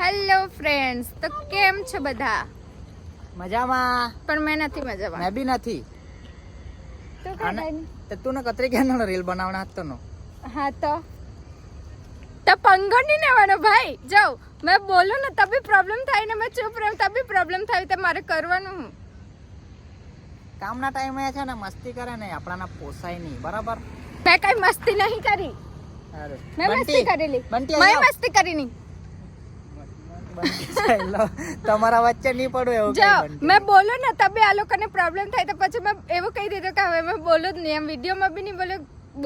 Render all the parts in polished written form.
Hello friends, તો કેમ છો બધા? મજામાં. પણ મેં નથી મજામાં. મેં બી નથી. તો કાઈ તે તું ને કતરી ક્યાં રીલ બનાવના હતો નો? હા તો પંગો નહીં લેવાનો ભાઈ. જાઓ, મેં બોલું ને તभी પ્રોબ્લેમ થાય ને મેં ચૂપ રહું તभी પ્રોબ્લેમ થાય. તો મારે કરવાનું હું કામના ટાઈમે છે ને મસ્તી કરે ને આપણાને પોસાય નહીં, બરાબર? મેં કઈ મસ્તી નહીં કરી. અરે મેં મસ્તી કરેલી. બંટી મેં મસ્તી કરી નહીં. તમારા વચ્ચે નહીં પડું એવું. જાઓ, મેં બોલું ને તभी આ લોકોને પ્રોબ્લેમ થાય તો પછી મેં એવું કહી દીધું કે હવે મેં બોલું જ નહીં, એમ વિડીયોમાં બી નહીં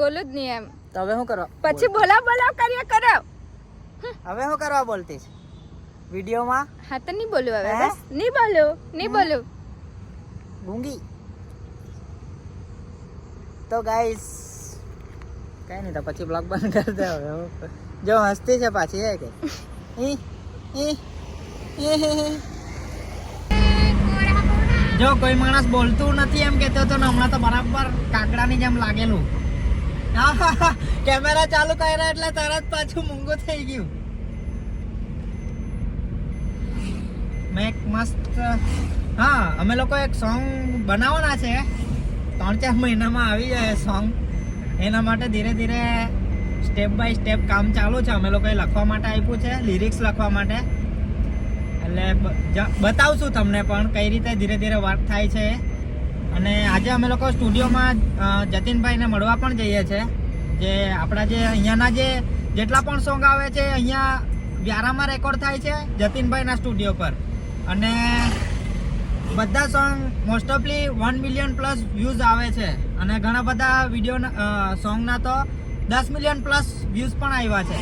બોલું જ નહીં એમ. તો હવે શું કરવા? પછી બોલાવ કર્યા કરો. હવે શું કરવા બોલતી છે વિડીયોમાં? હા તો નહીં બોલું હવે, બસ નહીં બોલું. ગૂંગી. તો ગાઈસ કઈ નહીં, તો પછી બ્લોગ બંધ કરી દે હવે. જો હસતી છે પાછી હે કે જો કોઈ માણસ બોલતું નથી એમ કેતો તો હમણાં તો બરાબર કાકડાની જેમ લાગેલું. કેમેરા ચાલુ કર્યા એટલે તરત પાછું મૂંગું થઈ ગયું. મેં એક મસ્ત અમે લોકો એક સોંગ બનાવવાના છે. 3-4 મહિનામાં આવી જાય સોંગ. એના માટે ધીરે ધીરે સ્ટેપ બાય સ્ટેપ કામ ચાલુ છે. અમે લોકોએ લખવા માટે આપ્યું છે, લિરિક્સ લખવા માટે. એટલે બતાવશું તમને પણ કઈ રીતે ધીરે ધીરે વર્ક થાય છે. અને આજે અમે લોકો સ્ટુડિયોમાં જતીનભાઈને મળવા પણ જઈએ છીએ. જે આપણા જે અહીંયાના જેટલા પણ સોંગ આવે છે અહીંયા વ્યારામાં રેકોર્ડ થાય છે જતીનભાઈના સ્ટુડિયો પર. અને બધા સોંગ મોસ્ટ ઓફલી 1 મિલિયન પ્લસ વ્યૂઝ આવે છે. અને ઘણા બધા વિડીયો સોંગના તો 10 મિલિયન પ્લસ વ્યૂઝ પણ આવ્યા છે.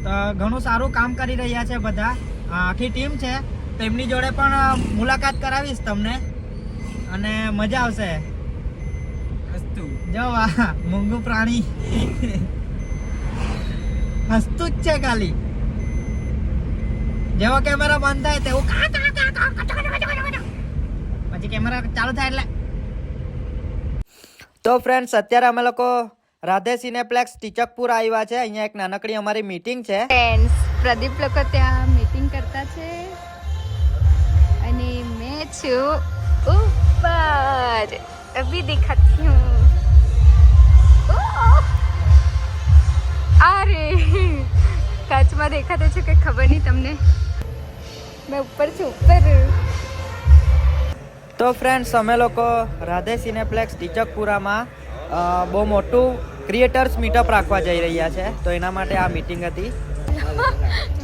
તો ઘણું સારું કામ કરી રહ્યા છે બધા. આખી ટીમ છે. તેમની જોડે પણ મુલાકાત કરાવીશ તમને અને મજા આવશે. જો મૂંગું પ્રાણી હસતું જ છે ખાલી. જેવો કેમેરા બંધ થાય તેવું પછી કેમેરા ચાલુ થાય એટલે. તો ફ્રેન્ડ્સ, અત્યારે અમે લોકો રાધે સિનેપ્લેક્સ ટીચકપુર આવ્યા છે. અહીંયા એક નાનકડી અમારી મીટિંગ છે. ફ્રેન્ડ્સ, પ્રદીપ લોકો ત્યાં મીટિંગ કરતા છે અને મેં છું ઉપર. અભી દિખાતી હું. અરે કાચમાં દેખાતું છે કે ખબર નહીં તમને. મેં ઉપર છું, ઉપર. તો ફ્રેન્ડ્સ, અમે લોકો રાધે સિનેપ્લેક્સ ટીચકપુરામાં બહુ મોટું ક્રિએટર્સ મીટઅપ રાખવા જઈ રહ્યા છે. તો એના માટે આ મીટિંગ હતી.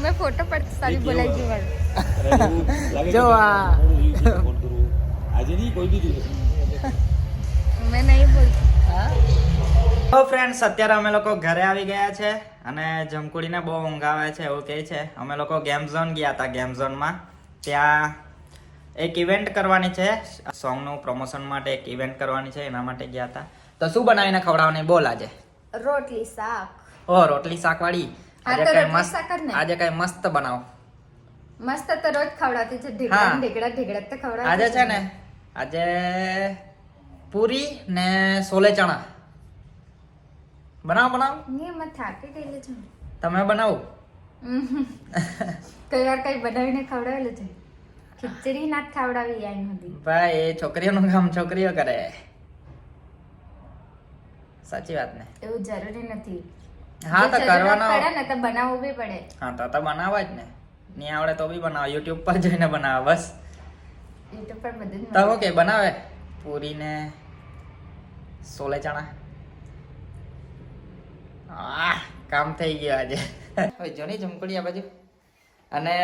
મેં ફોટો પડતી સારી બોલાઈ ગઈ મારું. જો આજે નહીં કોઈ બી દિવસ મેં નહીં બોલતી. તો ફ્રેન્ડ્સ, અત્યારે અમે લોકો ઘરે આવી ગયા છે અને જમકુડીને બહુ ઊંઘ આવે છે એવું કહે છે. અમે લોકો ગેમ ઝોન ગયા હતા. ગેમ ઝોનમાં ત્યાં એક ઇવેન્ટ કરવાની છે, સોંગનું પ્રમોશન માટે એક ઇવેન્ટ કરવાની છે. એના માટે ગયા હતા. તો શું બનાવીને ખવડાવવાની બોલ આજે? રોટલી શાક. ઓ, રોટલી શાક વાળી. આજે કઈ મસ્ત, આજે કઈ મસ્ત બનાવો. મસ્ત તો રોજ ખવડાવતી છે. ઢીગડા તો ખવડાવતી. આજે છે ને, આજે પૂરી ને સોલે ચણા બનાવો. નહીં, મેં થાકી ગયેલી છું. તમે બનાવો. કઈ વાર કઈ બનાવીને ખવડાવેલું છે. ખીચડી ના ખવડાવી આઈ હતી. ભાઈ, એ છોકરીઓનું કામ છોકરીઓ કરે. સાચી વાત ને? એવું જરૂરી નથી. હા, તો કરવાનો પડે ને તો બનાવવું બી પડે. હા, તો બનાવવા જ ને. નહીં આવડે તો બી બનાવો. યુટ્યુબ પર જોઈને બનાવો બસ. યુટ્યુબ પર બધું તો ઓકે બનાવે પૂરી ને સોલે ચણા. કામ થઈ ગયું આજે. હવે જોની જમકડી આ બાજુ. અને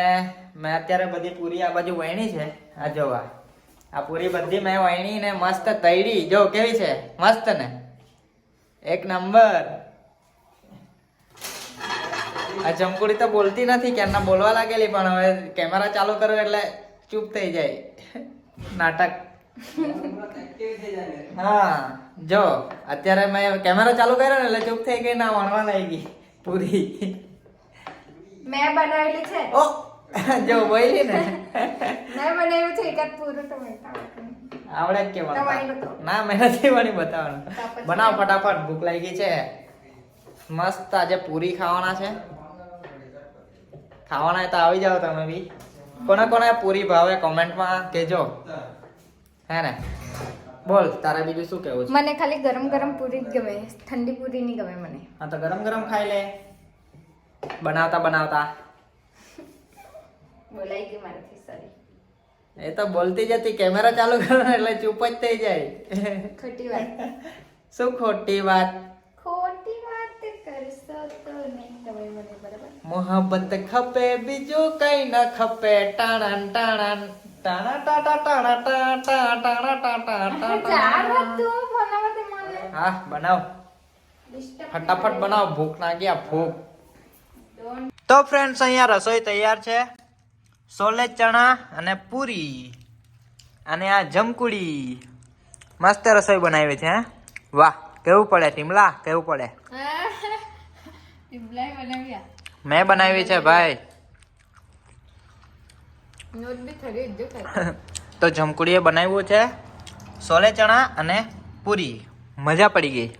મેં અત્યારે બધી પૂરી આ બાજુ વહેણી છે. આ જોવા, આ પૂરી બધી મેં વહેણી ને મસ્ત તળી. જો કેવી છે, મસ્ત ને, એક નંબર. આ જમકુડી તો બોલતી નથી, ક્યારના બોલવા લાગેલી, પણ હવે કેમેરા ચાલુ કરો એટલે ચૂપ થઈ જાય. નાટક. હા, જો અત્યારે મેં કેમેરા ચાલુ કર્યો ને એટલે ચૂપ થઈ ગઈ. ના વણવા લાગી પૂરી. મેં બનાવેલી છે. ઓ જો બોલી ને, મેં બનાવ્યું છે. એકાદ પૂરું તો આવડે જ કે ના, મેં નથી વણી બતાવવાનું. બનાવ ફટાફટ, ભૂખ લાગી છે. મસ્ત આજે પૂરી ખાવાના છે. ખાવાના હોય તો આવી જાઓ તમે બી. કોને કોને પૂરી ભાવે કોમેન્ટમાં કહેજો. હે ને? બોલ તારે બીજું શું કહેવું છે? મને ખાલી ગરમ ગરમ પૂરી જ ગમે, ઠંડી પૂરી નહીં ગમે મને. હા તો ગરમ ગરમ ખાઈ લે બનાવતા બનાવતા. બોલાઈ ગઈ મારાથી, સોરી. એ તો બોલતી જતી, કેમેરા ચાલુ કરો ને એટલે ચૂપ જ થઈ જાય. ખોટી વાત. શું ખોટી વાત? ખોટી વાત કરશો તો નહીં ગમે મને, બરાબર? મોહબ્બત ખપે બીજું કઈ ન ખપે. ટાણન ટાણન ટાણા ટાટા ટાણા ટા ટાણા ટાટા ટા. તું બનાવવા દે મને. હા બનાવ, Disturb ફટાફટ બનાવ, ભૂખ લાગી આ ભૂખ. Don't. તો ફ્રેન્ડ્સ અહીંયા રસોઈ તૈયાર છે. સોલે ચણા અને પૂરી અને આ જમકુડી. મસ્ત રસોઈ બનાવી છે. હે વાહ, કેવું પડે ટીમલા, કેવું પડે? ટીમલાઈ બનાવ્યા. મેં બનાવી છે ભાઈ. નોટ બી ખરી જ જો ખાઈ. તો જમકુડીએ બનાવ્યું છે સોલે ચણા અને પૂરી. મજા પડી ગઈ.